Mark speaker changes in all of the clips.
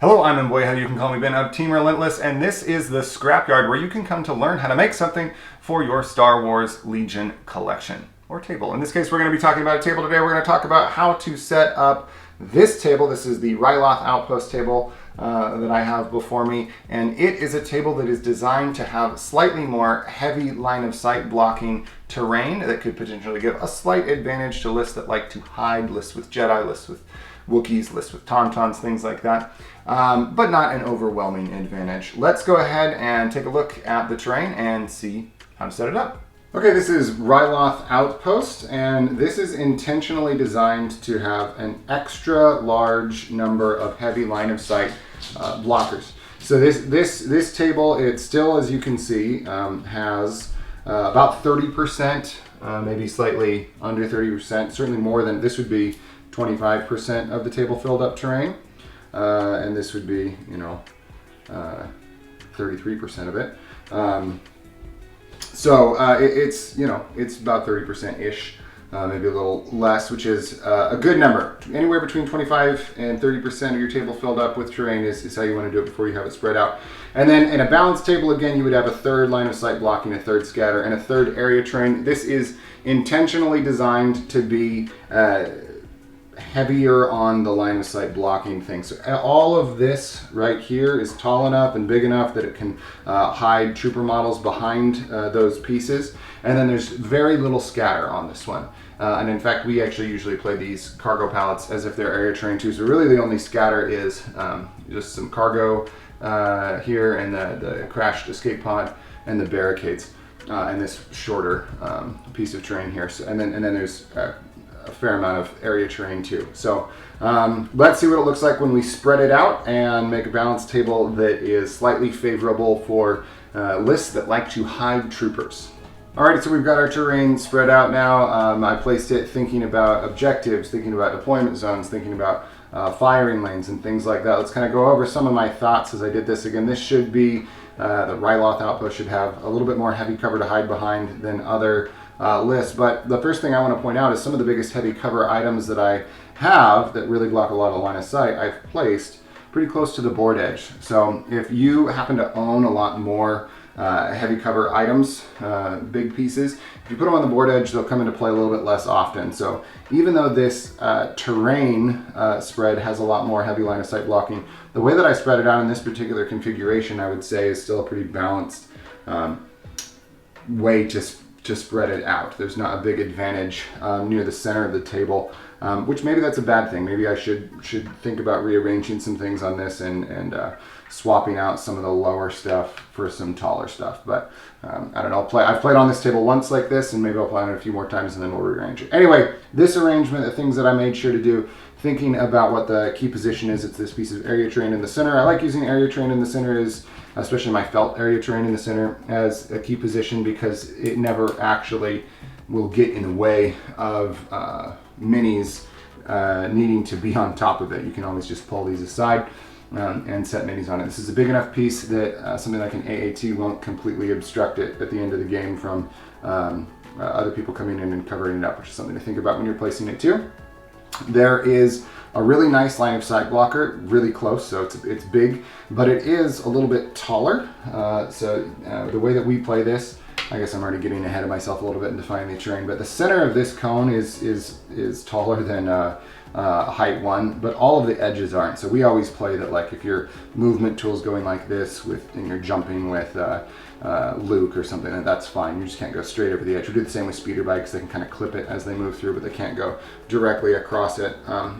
Speaker 1: Hello, I'm Mbweha. You can call me Ben of Team Relentless, and this is the Scrapyard, where you can come to learn how to make something for your Star Wars Legion collection, or table. In this case, we're going to be talking about a table today. We're going to talk about how to set up this table. This is the Ryloth Outpost table that I have before me, and it is a table that is designed to have slightly more heavy line of sight blocking terrain that could potentially give a slight advantage to lists that like to hide, lists with Jedi, lists with Wookiees, lists with Tauntauns, things like that, but not an overwhelming advantage. Let's go ahead and take a look at the terrain and see how to set it up. Okay, this is Ryloth Outpost, and this is intentionally designed to have an extra large number of heavy line of sight blockers. So this table, it still, as you can see, has about 30%, maybe slightly under 30%, certainly more than this would be 25% of the table filled up terrain, and this would be, 33% of it. It's it's about 30%-ish, maybe a little less, which is a good number. Anywhere between 25 and 30% of your table filled up with terrain is how you want to do it before you have it spread out. And then in a balanced table, again, you would have a third line of sight blocking, a third scatter, and a third area terrain. This is intentionally designed to be heavier on the line of sight blocking thing. So all of this right here is tall enough and big enough that it can hide trooper models behind those pieces. And then there's very little scatter on this one. And in fact, we actually usually play these cargo pallets as if they're area terrain too. So really the only scatter is just some cargo here, and the crashed escape pod and the barricades, and this shorter piece of terrain here. So, and then there's a fair amount of area terrain too. So let's see what it looks like when we spread it out and make a balanced table that is slightly favorable for lists that like to hide troopers. Alright, so we've got our terrain spread out now. I placed it thinking about objectives, thinking about deployment zones, thinking about firing lanes and things like that. Let's kind of go over some of my thoughts as I did this. Again, this should be, the Ryloth Outpost should have a little bit more heavy cover to hide behind than other list. But the first thing I want to point out is some of the biggest heavy cover items that I have that really block a lot of line of sight I've placed pretty close to the board edge. So if you happen to own a lot more heavy cover items, big pieces, if you put them on the board edge, they'll come into play a little bit less often. So even though this terrain spread has a lot more heavy line of sight blocking, the way that I spread it out in this particular configuration, I would say, is still a pretty balanced way to spread it out. There's not a big advantage near the center of the table, which maybe that's a bad thing. Maybe I should think about rearranging some things on this and swapping out some of the lower stuff for some taller stuff. But I don't know. I've played on this table once like this, and maybe I'll play on it a few more times and then we'll rearrange it. Anyway, this arrangement, the things that I made sure to do, thinking about what the key position is, it's this piece of area terrain in the center. I like using area terrain in the center, especially my felt area terrain in the center, as a key position because it never actually will get in the way of minis needing to be on top of it. You can always just pull these aside and set minis on it. This is a big enough piece that something like an AAT won't completely obstruct it at the end of the game from other people coming in and covering it up, which is something to think about when you're placing it too. There is a really nice line of sight blocker, really close, so it's big, but it is a little bit taller. The way that we play this, I guess I'm already getting ahead of myself a little bit in defining the terrain, but the center of this cone is taller than height 1, but all of the edges aren't. So we always play that, like, if your movement tool's going like this and you're jumping with Luke or something, that's fine. You just can't go straight over the edge. We do the same with speeder bikes. They can kind of clip it as they move through, but they can't go directly across it.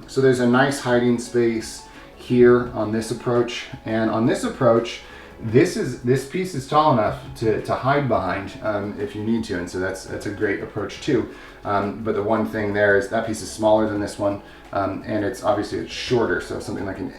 Speaker 1: So there's a nice hiding space here on this approach, and on this approach, this piece is tall enough to hide behind if you need to, and so that's a great approach too. But the one thing there is that piece is smaller than this one, and it's shorter. So something like an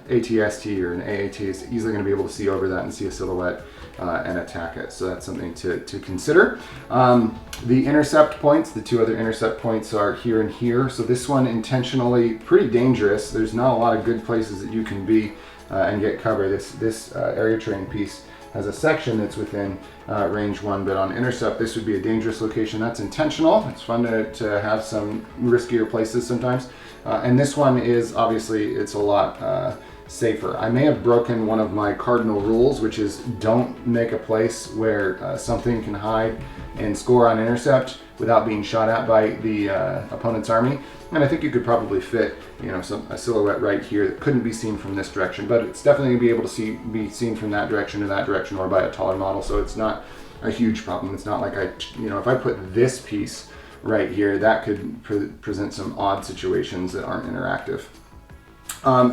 Speaker 1: ATST or an AAT is easily going to be able to see over that and see a silhouette and attack it. So that's something to consider. The intercept points, the two other intercept points, are here and here. So this one intentionally pretty dangerous. There's not a lot of good places that you can be and get cover. This area terrain piece has a section that's within range 1, but on intercept this would be a dangerous location. That's intentional. It's fun to have some riskier places sometimes. And this one is obviously, it's a lot safer. I may have broken one of my cardinal rules, which is don't make a place where something can hide and score on intercept without being shot at by the opponent's army. And I think you could probably fit, you know, a silhouette right here that couldn't be seen from this direction, but it's definitely going to be able to be seen from that direction to that direction or by a taller model, so it's not a huge problem. It's not like if I put this piece right here, that could present some odd situations that aren't interactive.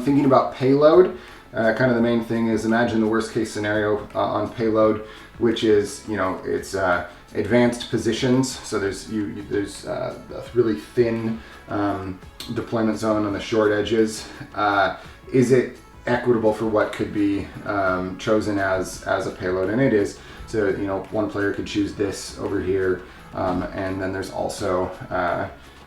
Speaker 1: Thinking about payload, kind of the main thing is imagine the worst case scenario on payload, which is, you know, it's advanced positions. So there's a really thin deployment zone on the short edges. Is it equitable for what could be chosen as a payload? And it is. So, you know, one player could choose this over here, and then there's also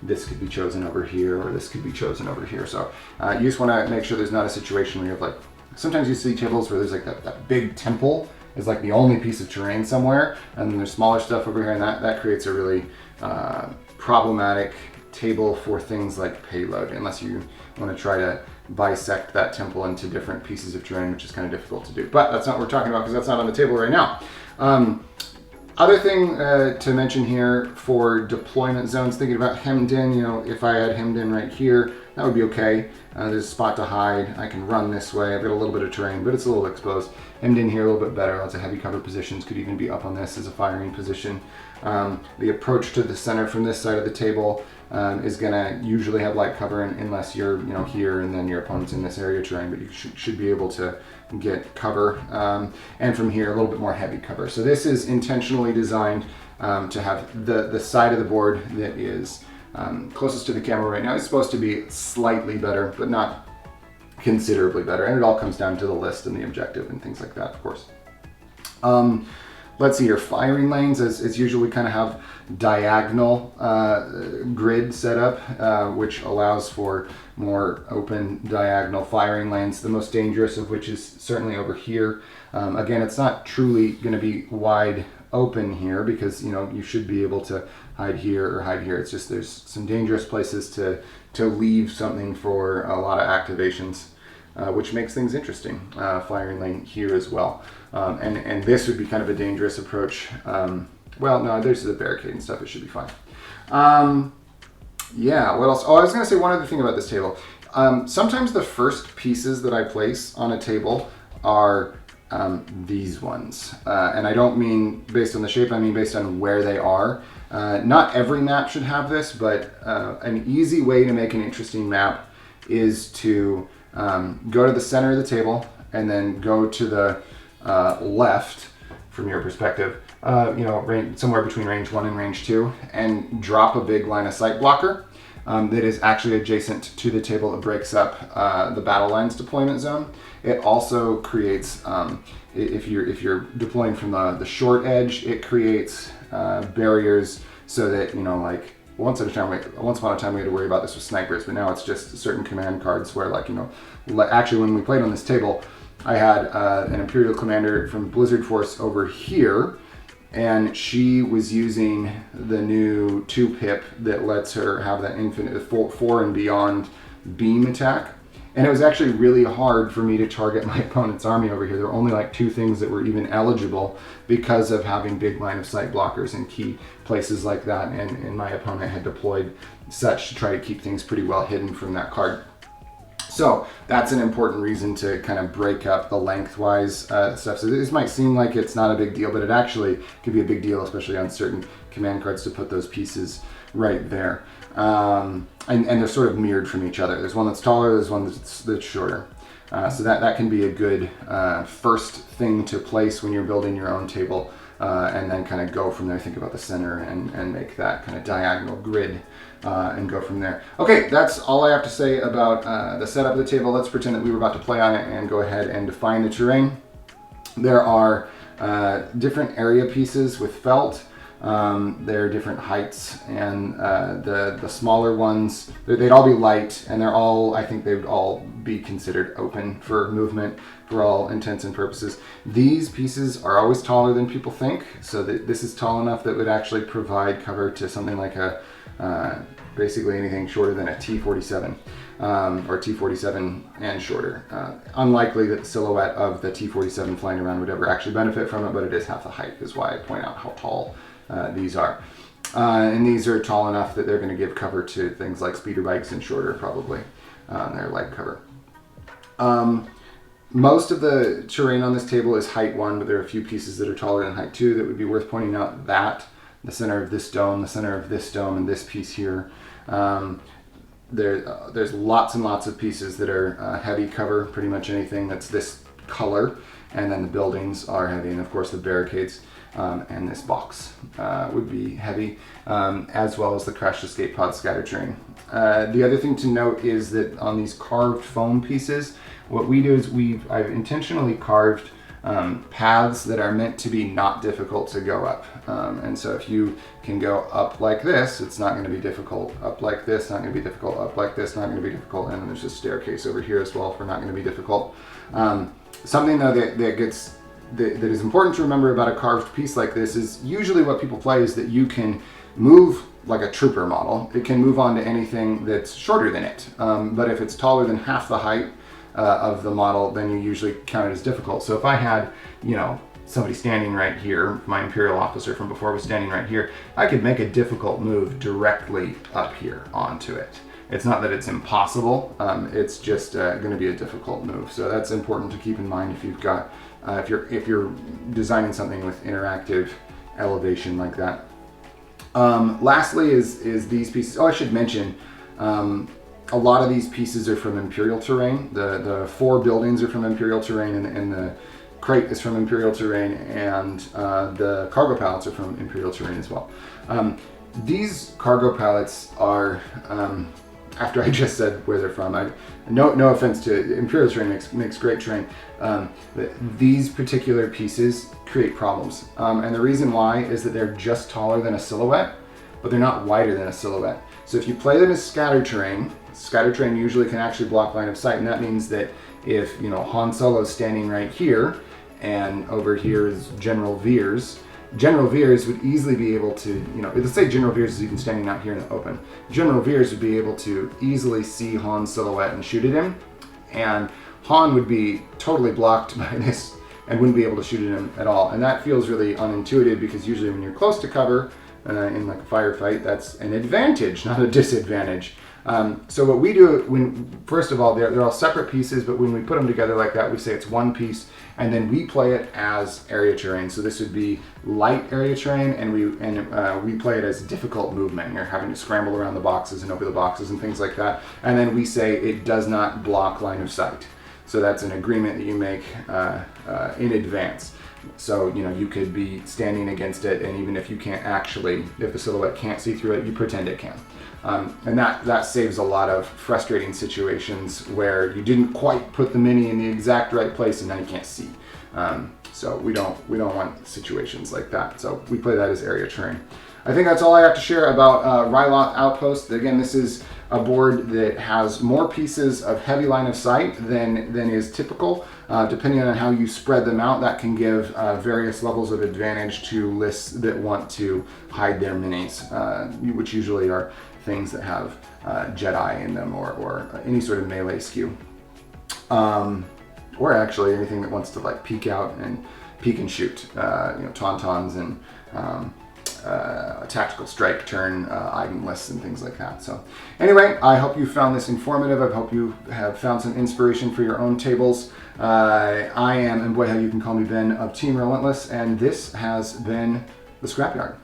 Speaker 1: this could be chosen over here, or this could be chosen over here. So you just want to make sure there's not a situation where you have, like, sometimes you see tables where there's like that big temple is like the only piece of terrain somewhere, and then there's smaller stuff over here, and that creates a really problematic table for things like payload, unless you want to try to bisect that temple into different pieces of terrain, which is kind of difficult to do. But that's not what we're talking about, because that's not on the table right now. Other thing to mention here for deployment zones, thinking about hemmed in, you know, if I had hemmed in right here, that would be okay. There's a spot to hide. I can run this way. I've got a little bit of terrain, but it's a little exposed. Hemmed in here a little bit better. Lots of heavy cover positions, could even be up on this as a firing position. The approach to the center from this side of the table is going to usually have light cover, unless you're, you know, here and then your opponent's in this area terrain, but you should be able to get cover. And from here, a little bit more heavy cover. So this is intentionally designed to have the side of the board that is closest to the camera right now is supposed to be slightly better, but not considerably better. And it all comes down to the list and the objective and things like that, of course. Let's see here, firing lanes as usual, we kind of have diagonal grid setup, which allows for more open diagonal firing lanes, the most dangerous of which is certainly over here. Again, it's not truly going to be wide open here, because, you know, you should be able to hide here or hide here. It's just there's some dangerous places to leave something for a lot of activations, which makes things interesting. Firing lane here as well. And this would be kind of a dangerous approach. Well, no, there's the barricade and stuff. It should be fine. Yeah, what else? Oh, I was going to say one other thing about this table. Sometimes the first pieces that I place on a table are these ones. And I don't mean based on the shape, I mean based on where they are. Not every map should have this, but an easy way to make an interesting map is to go to the center of the table and then go to the left from your perspective, you know, somewhere between range 1 and range 2, and drop a big line of sight blocker that is actually adjacent to the table that breaks up the battle lines deployment zone. It also creates, if you're deploying from the short edge, it creates barriers so that, you know, like once upon a time we had to worry about this with snipers, but now it's just certain command cards where, like, you know, actually when we played on this table, I had an Imperial commander from Blizzard Force over here, and she was using the new 2-pip that lets her have that infinite 4 and beyond beam attack. And it was actually really hard for me to target my opponent's army over here. There were only like 2 things that were even eligible because of having big line of sight blockers in key places like that. And my opponent had deployed such to try to keep things pretty well hidden from that card. So that's an important reason to kind of break up the lengthwise stuff. So this might seem like it's not a big deal, but it actually could be a big deal, especially on certain command cards, to put those pieces right there. And they're sort of mirrored from each other. There's one that's taller, there's one that's shorter. So that can be a good first thing to place when you're building your own table, and then kind of go from there. Think about the center and make that kind of diagonal grid and go from there. Okay, that's all I have to say about the setup of the table. Let's pretend that we were about to play on it and go ahead and define the terrain. There are different area pieces with felt. There are different heights, and the smaller ones, they'd all be light, and they're all, I think they would all be considered open for movement. for all intents and purposes. These pieces are always taller than people think, so that this is tall enough that would actually provide cover to something like a basically anything shorter than a T47 or T47 and shorter. Unlikely that the silhouette of the T47 flying around would ever actually benefit from it, but it is half the height, is why I point out how tall these are. And these are tall enough that they're going to give cover to things like speeder bikes and shorter, probably. They're light cover. Most of the terrain on this table is height 1, but there are a few pieces that are taller than height 2 that would be worth pointing out. That, the center of this dome, the center of this dome, and this piece here. There's lots and lots of pieces that are heavy cover, pretty much anything that's this color, and then the buildings are heavy, and of course the barricades and this box would be heavy, as well as the crashed escape pod scatter terrain. The other thing to note is that on these carved foam pieces, what we do is I've intentionally carved paths that are meant to be not difficult to go up. And so if you can go up like this, it's not going to be difficult. Up like this, not going to be difficult. Up like this, not going to be difficult. And then there's a staircase over here as well for not going to be difficult. Something though that is important to remember about a carved piece like this is usually what people play is that you can move like a trooper model. It can move on to anything that's shorter than it. But if it's taller than half the height of the model, then you usually count it as difficult. So if I had, somebody standing right here, my Imperial officer from before was standing right here, I could make a difficult move directly up here onto it. It's not that it's impossible, it's just going to be a difficult move. So that's important to keep in mind if you've got, if you're designing something with interactive elevation like that. Lastly is these pieces. Oh, I should mention, a lot of these pieces are from Imperial Terrain. The 4 buildings are from Imperial Terrain, and the crate is from Imperial Terrain, and the cargo pallets are from Imperial Terrain as well. These cargo pallets are, after I just said where they're from, no offense to Imperial Terrain, makes great terrain. These particular pieces create problems. And the reason why is that they're just taller than a silhouette, but they're not wider than a silhouette. So if you play them as scatter terrain usually can actually block line of sight, and that means that if Han Solo's standing right here, and over here is General Veers would easily be able to, let's say General Veers is even standing out here in the open. General Veers would be able to easily see Han's silhouette and shoot at him, and Han would be totally blocked by this and wouldn't be able to shoot at him at all. And that feels really unintuitive, because usually when you're close to cover, in like a firefight, that's an advantage, not a disadvantage. So what we do, first of all, they're all separate pieces, but when we put them together like that, we say it's one piece, and then we play it as area terrain. So this would be light area terrain, and we play it as difficult movement. You're having to scramble around the boxes and over the boxes and things like that. And then we say it does not block line of sight. So that's an agreement that you make in advance. So, you could be standing against it, and even if you can't actually, if the silhouette can't see through it, you pretend it can. And that saves a lot of frustrating situations where you didn't quite put the mini in the exact right place and now you can't see. So we don't want situations like that. So we play that as area terrain. I think that's all I have to share about Ryloth Outpost. Again, this is a board that has more pieces of heavy line of sight than is typical. Depending on how you spread them out, that can give various levels of advantage to lists that want to hide their minis, which usually are things that have Jedi in them, or any sort of melee skew. Or actually anything that wants to like peek out and peek and shoot, tauntauns and tactical strike turn item lists and things like that. So anyway, I hope you found this informative. I hope you have found some inspiration for your own tables. I am Mbweha. You can call me Ben of Team Relentless, and this has been the Scrapyard.